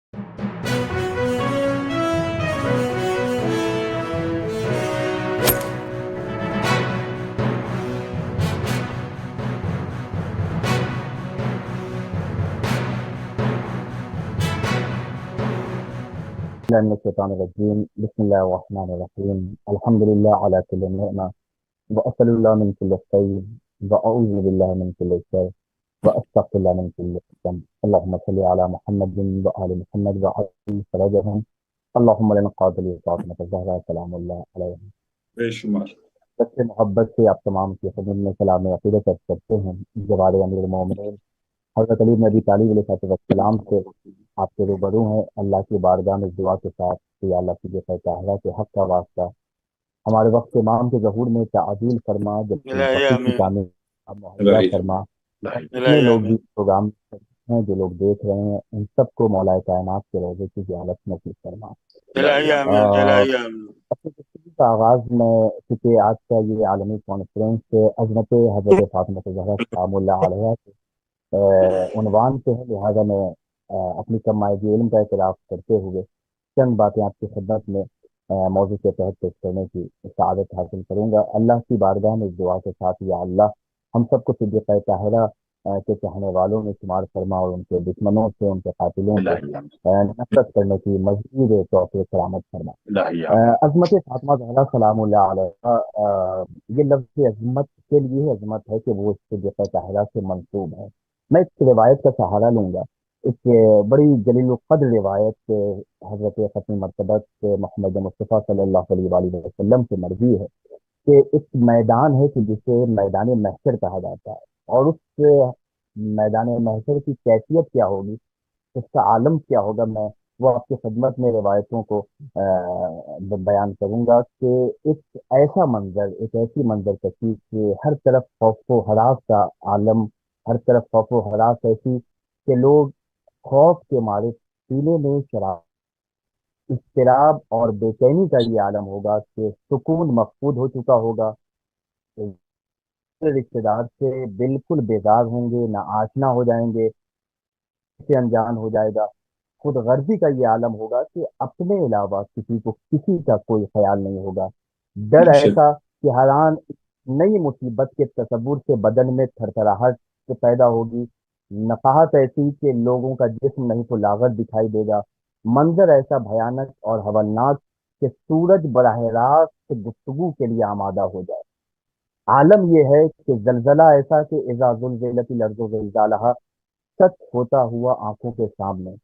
الله من الشيطان الرجيم. بسم الله الرحمن الرحيم. الحمد لله على كل نعمة، وأسأل الله من كل خير، وأعوذ بالله من كل شر، وأستغفر الله من كل ذنب. اللهم صل على محمد وآل محمد وعلى فرجهم. اللهم لنا قابل فاطمة الزهراء سلام الله عليها. بے شمار سچے محبت سے آپ تمام کی خدمت میں سلام عقیدت عرض کرتے ہیں جوار امیر المومنین حضرت علی بن ابی طالب علیہ السلام سے آپ کے روبرو ہیں اللہ کی بارگاہ میں اس دعا کے ساتھ کہ یا اللہ کی طاہرہ کے حق کا واسطہ ہمارے وقت امام کے ظہور میں تعدیل فرما، جب الہی توفیق کی آمین، کامل مہیا الہی فرما۔ جتنے الہی لوگ بھی آمین، پروگرام ہیں، جو لوگ دیکھ رہے ہیں، ان سب کو مولا کائنات کے روضے کی زیارت نصیب فرما۔ الہی آمین، الہی آمین۔ اپنی گفتگو کا آغاز میں، چونکہ آج کا یہ عالمی کانفرنس عظمت حضرت فاطمہ الزہرا سلام اللہ علیہ عنوان پہ ہے، لہٰذا میں اپنی کم مائگی علم کا اعتراف کرتے ہوئے چند باتیں آپ کی خدمت میں موضوع کے تحت پیش کرنے کی سعادت حاصل کروں گا۔ اللہ کی بارگاہ میں اس دعا کے ساتھ یا اللہ ہم سب کو صدیقہ طاہرہ کے چاہنے والوں میں شمار فرما، اور ان کے دشمنوں سے، ان کے قاتلوں سے نفرت کرنے کی مزید توفیق سلامت فرما۔ عظمت فاطمہ زہرا سلام اللہ علیہ یہ لفظ عظمت کے لیے عظمت ہے کہ وہ صدیقہ طاہرہ سے منسوب ہے۔ میں اس روایت کا سہارا لوں گا، ایک بڑی جلیل القدر روایت حضرت ختم مرتبت محمد مصطفیٰ صلی اللہ علیہ وآلہ وسلم سے مروی ہے کہ ایک میدان ہے کہ جسے میدان محشر کہا جاتا ہے، اور اس میدان محشر کی کیفیت کیا ہوگی، اس کا عالم کیا ہوگا، میں وہ آپ کی خدمت میں روایتوں کو بیان کروں گا کہ ایک ایسا منظر، ایک ایسی منظر کشی کہ ہر طرف خوف و ہراس کا عالم، ہر طرف خوف و ہراس ایسی کہ لوگ خوف کے مارے سینے میں شراب، اضطراب اور بے چینی کا یہ عالم ہوگا کہ سکون مفقود ہو چکا ہوگا، رشتے دار سے بالکل بیزار ہوں گے، نہ آشنا ہو جائیں گے، سے انجان ہو جائے گا۔ خود غرضی کا یہ عالم ہوگا کہ اپنے علاوہ کسی کو کسی کا کوئی خیال نہیں ہوگا۔ ڈر ایسا کہ حیران نئی مصیبت کے تصور سے بدن میں تھرتھراہٹ پیدا ہوگی، نقاہت ایسی کہ لوگوں کا جسم نہیں تو لاغر دکھائی دے گا، منظر ایسا بھیانک اور ہولناک کہ سورج براہ راست گفتگو کے لیے آمادہ ہو جائے۔ عالم یہ ہے کہ زلزلہ ایسا کہ اذا زلزلت الارض زلزالہا سچ ہوتا ہوا آنکھوں کے سامنے،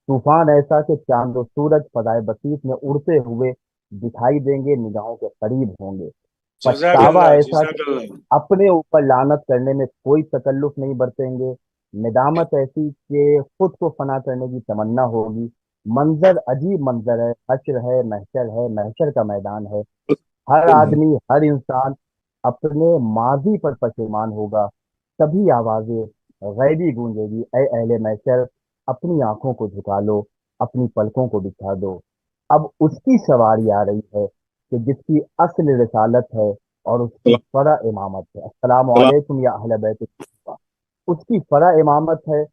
طوفان ایسا کہ چاند و سورج فضائے بسیط میں اڑتے ہوئے دکھائی دیں گے، نگاہوں کے قریب ہوں گے، جزاک پچھتاوا اللہ، ایسا جزاک کہ اللہ۔ اپنے اوپر لعنت کرنے میں کوئی تکلف نہیں برتیں گے، ندامت ایسی کہ خود کو فنا کرنے کی تمنا ہوگی۔ منظر عجیب منظر ہے، حشر ہے، محشر کا میدان ہے۔ ہر آدمی، ہر انسان اپنے ماضی پر پشیمان ہوگا، تبھی آوازیں غیبی گونجے گی، اے اہل محشر اپنی آنکھوں کو جھکا لو، اپنی پلکوں کو بچھا دو۔ اب اس کی سواری آ رہی ہے کہ جس کی اصل رسالت ہے اور اس کی فرع امامت ہے۔ السلام علیکم یا اہل بیت المصطفیٰ۔ اس کی فرع امامت ہے،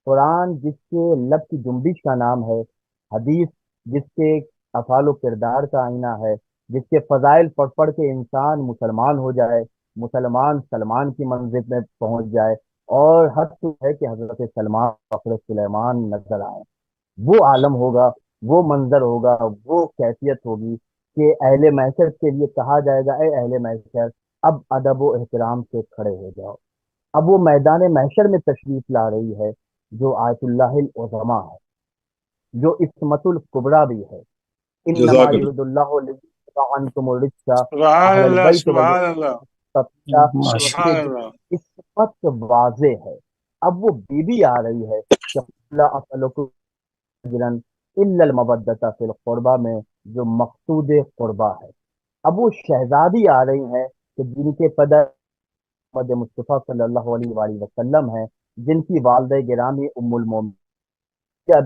قرآن جس کے لب کی جنبش کا نام ہے، حدیث جس کے افعال و کردار کا آئینہ ہے، جس کے فضائل پڑھ پڑھ کے انسان مسلمان ہو جائے، مسلمان سلمان کی منزل میں پہنچ جائے، اور حد تو ہے کہ حضرت سلمان فخر سلیمان نظر آئے۔ وہ عالم ہوگا، وہ منظر ہوگا، وہ کیفیت ہوگی کہ اہل محشر کے لیے کہا جائے گا، اے اہل محشر اب ادب و احترام سے کھڑے ہو جاؤ۔ اب وہ میدان محشر میں تشریف لا رہی ہے جو آیت اللہ العظما ہے، جو عصمت الکبریٰ بھی ہے۔ انما جزاک اللہ۔ یرید اللہ لیذہب عنکم الرجس سبحان اہل اللہ، البیت سبحان اللہ، تفصیلہ کہ سبحان اللہ۔ عصمت واضح ہے۔ اب وہ بیوی آ رہی ہے کہ لا اسألکم اجرا الا المودۃ فی القربہ میں جو مقصود قربہ ہے۔ اب وہ شہزادی آ رہی ہیں کہ جن کے پدر محمد مصطفیٰ صلی اللہ علیہ وآلہ وسلم ہیں، جن کی والدہ گرامی ام المومنین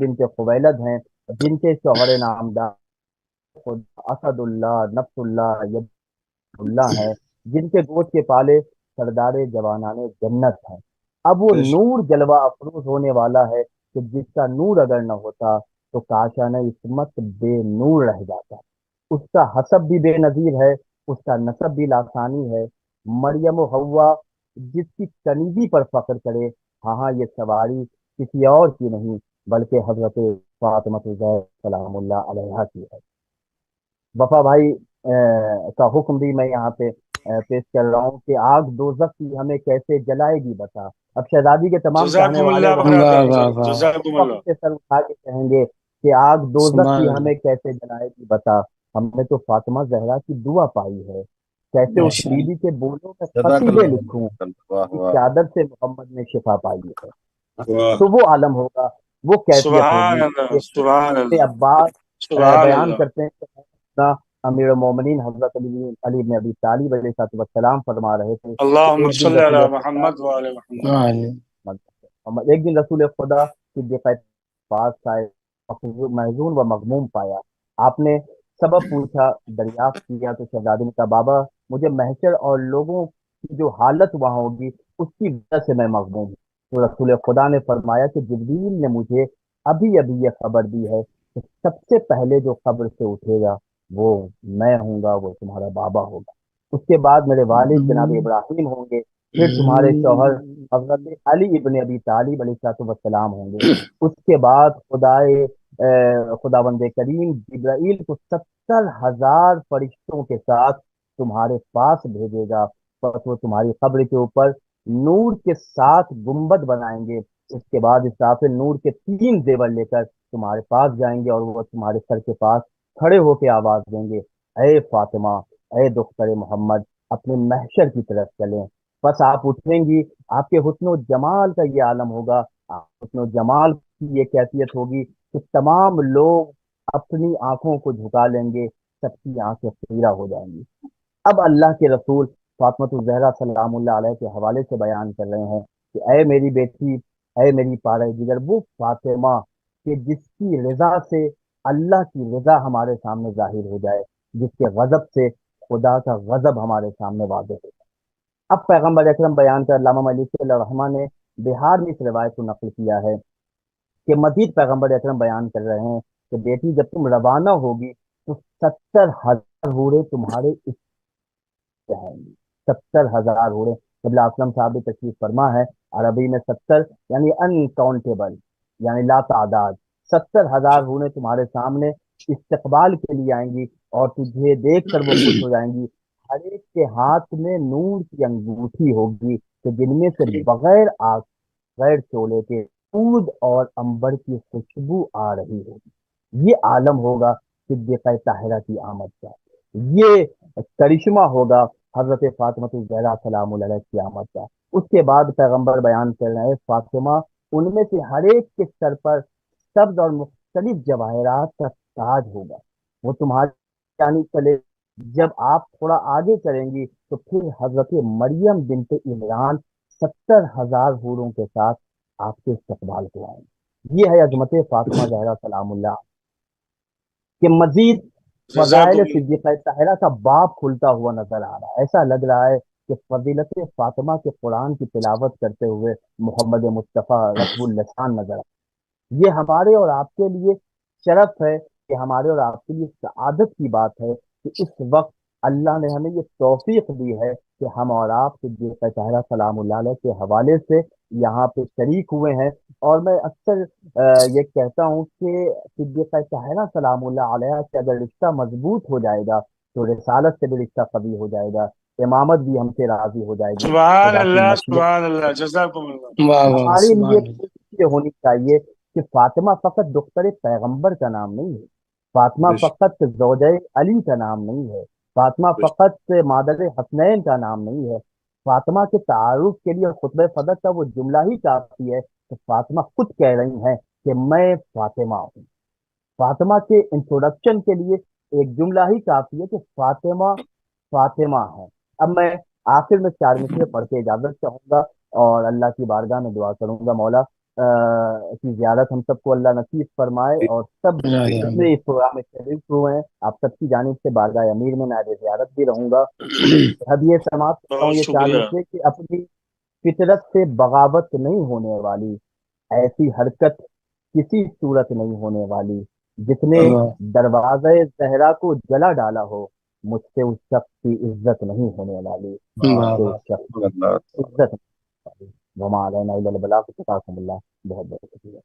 بنت خویلد ہیں، جن کے شوہر نامدار خود اسد اللہ، نفس اللہ، ید اللہ ہیں، جن کے گود کے پالے سردار جوانان جنت ہیں۔ اب وہ نور جلوہ افروز ہونے والا ہے کہ جس کا نور اگر نہ ہوتا تو کاشانہ عصمت بے نور رہ جاتا ہے۔ اس کا حسب بھی بے نظیر ہے، اس کا نسب بھی لاسانی ہے۔ مریم و حوا جس کی تنیدی پر فخر کرے، ہاں ہاں یہ سواری کسی اور کی نہیں بلکہ حضرت فاطمہ الزہرا سلام اللہ علیہا کی ہے۔ وفا بھائی کا حکم بھی میں یہاں پہ پیش کر رہا ہوں کہ آگ دوزخ کی ہمیں کیسے جلائے گی بتا۔ اب شہزادی کے تمام چاہنے جزاکم والے اللہ وہاں خیر واہ خیر واہ صاحب، واہ، جزاکم وقت اللہ۔ سے سر اٹھا کے کہیں گے کہ آگ دوزخ سبحان کی اللہ، ہمیں کیسے جلائے گی بتا، ہم نے تو فاطمہ زہرا کی دعا پائی ہے، کیسے اس ماشاء بیوی کے بولوں میں جزاک قصیدے اللہ لکھوں، واہ اس واہ چادر سے محمد نے شفا پائی ہے۔ واہ تو وہ عالم ہوگا، وہ کیفیت سبحان ہوگی اللہ، کہ سبحان اپنے اللہ، عباس سبحان بیان اللہ۔ کرتے ہیں کہ حضرت امیر المومنین حضرت علی بن ابی طالب علیہ السلام فرما رہے تھے کہ اللہم ایک دن صلی رسول علی خدا محمد وعلی محمد۔ ایک دن رسول خدا صدیق پاس آئے، محزون و مغموم پایا۔ آپ نے سبب پوچھا، دریافت کیا تو شہزادی نے کہا بابا مجھے محشر اور لوگوں کی جو حالت وہاں ہوگی اس کی وجہ سے میں مغموم ہوں۔ تو رسول خدا نے فرمایا کہ جبریل نے مجھے ابھی ابھی یہ خبر دی ہے کہ سب سے پہلے جو قبر سے اٹھے گا وہ میں ہوں گا، وہ تمہارا بابا ہوگا، اس کے بعد میرے والد جناب ابراہیم ہوں گے، پھر تمہارے شوہر حضرت علی ابن ابی طالب علیہ السلام ہوں گے، اس کے بعد خدا بند کریم جبرائیل کو 70,000 فرشتوں کے ساتھ تمہارے پاس بھیجے گا، بس وہ تمہاری قبر کے اوپر نور کے ساتھ گنبد بنائیں گے۔ اس کے بعد اسرافیل نور کے 3 زیور لے کر تمہارے پاس جائیں گے اور وہ تمہارے سر کے پاس کھڑے ہو کے آواز دیں گے، اے فاطمہ، اے دختر محمد، اپنے محشر کی طرف چلیں۔ بس آپ اٹھیں گی، آپ کے حسن و جمال کا یہ عالم ہوگا، حسن و جمال کی یہ کیفیت ہوگی کہ تمام لوگ اپنی آنکھوں کو جھکا لیں گے، سب کی آنکھیں خیرہ ہو جائیں گی۔ اب اللہ کے رسول فاطمہ الزہرا سلام اللہ علیہ کے حوالے سے بیان کر رہے ہیں کہ اے میری بیٹی، اے میری پارہ جگر، وہ فاطمہ کہ جس کی رضا سے اللہ کی رضا ہمارے سامنے ظاہر ہو جائے، جس کے غضب سے خدا کا غضب ہمارے سامنے واضح ہو جائے۔ اب پیغمبر اکرم بیان کر علامہ ملک الرحمہ نے بہار میں اس روایت کو نقل کیا ہے کہ مزید پیغمبر اکرم بیان کر رہے ہیں کہ بیٹی جب تم روانہ ہوگی تو 70,000 حوریں تمہارے اس جائیں گی، 70,000 حوریں۔ قبلہ اسلم صاحب بھی تشریف فرما ہے، عربی میں 70 یعنی انکاؤنٹیبل، یعنی لا تعداد، 70,000 حوریں تمہارے سامنے استقبال کے لیے آئیں گی اور تجھے دیکھ کر وہ خوش ہو جائیں گی۔ ہر ایک کے ہاتھ میں نور کی انگوٹھی ہوگی کہ جن میں سے بغیر آگ، غیر شعلے کے دودھ اور انبر کی خوشبو آ رہی ہوگی۔ یہ عالم ہوگا صدیقہ طاہرہ کی آمد کا، یہ کرشمہ ہوگا حضرت فاطمہ الزہرا سلام اللہ علیہ کی آمد کا۔ اس کے بعد پیغمبر بیان کر رہے ہیں فاطمہ ان میں سے ہر ایک کے سر پر سبز اور مختلف جواہرات کا تاج ہوگا، وہ تمہاری یعنی چلے۔ جب آپ تھوڑا آگے چلیں گی تو پھر حضرت مریم بنت عمران 70,000 حوروں کے ساتھ آپ کے استقبال کو آئیں گے۔ یہ ہے عظمت فاطمہ زہرا سلام اللہ کہ مزید فضائل جزاکم صدیقہ طاہرہ کا باب کھلتا ہوا نظر آ رہا ہے۔ ایسا لگ رہا ہے کہ فضیلت فاطمہ کے قرآن کی تلاوت کرتے ہوئے محمد مصطفیٰ رطب اللسان نظر آ رہا ہے۔ یہ ہمارے اور آپ کے لیے شرف ہے، کہ ہمارے اور آپ کے لیے سعادت کی بات ہے کہ اس وقت اللہ نے ہمیں یہ توفیق دی ہے کہ ہم اور آپ صدیقہ طاہرہ سلام اللہ علیہ کے حوالے سے یہاں پہ شریک ہوئے ہیں۔ اور میں اکثر یہ کہتا ہوں کہ صدیقہ طاہرہ سلام اللہ علیہ سے اگر رشتہ مضبوط ہو جائے گا تو رسالت سے بھی رشتہ قوی ہو جائے گا، امامت بھی ہم سے راضی ہو جائے گی، سبحان خدا کی اللہ، مشیت سبحان اللہ، جزاکم اللہ۔ واہ واہ، ہمارے لیے سبحان اللہ، کوشش یہ ہونی چاہیے کہ فاطمہ فقط دختر پیغمبر کا نام نہیں ہے، فاطمہ بے شک فقط زوجہ علی کا نام نہیں ہے، فاطمہ بے شک فقط مادر حسنین کا نام نہیں ہے۔ فاطمہ کے تعارف کے لیے خطبہ صدق کا وہ جملہ ہی کافی ہے کہ فاطمہ خود کہہ رہی ہیں کہ میں فاطمہ ہوں۔ فاطمہ کے انٹروڈکشن کے لیے ایک جملہ ہی کافی ہے کہ فاطمہ فاطمہ ہے۔ اب میں آخر میں 4 مصرے پڑھ کے اجازت چاہوں گا اور اللہ کی بارگاہ میں دعا کروں گا مولا کی زیارت ہم سب کو اللہ نصیب فرمائے، اور سب جتنے اس پروگرام میں شریک ہوئے ہیں آپ سب کی جانب سے بارگاہ امیر میں نائب زیارت بھی رہوں گا۔ اب یہ سماعت کرتا ہوں بہت یہ 4 شکریہ۔ مصرے کہ اپنی فطرت سے بغاوت نہیں ہونے والی ایسی حرکت کسی صورت نہیں ہونے والی. جس نے اللہ دروازہ زہرا کو جلا ڈالا ہو مجھ سے اس شخص کی عزت نہیں ہونے والی. مجھ سے اللہ اس شخص کی اللہ عزت نہیں ہونے والی. وما علینا الا البلاغ. جزاکم اللہ. بہت بہت شکریہ.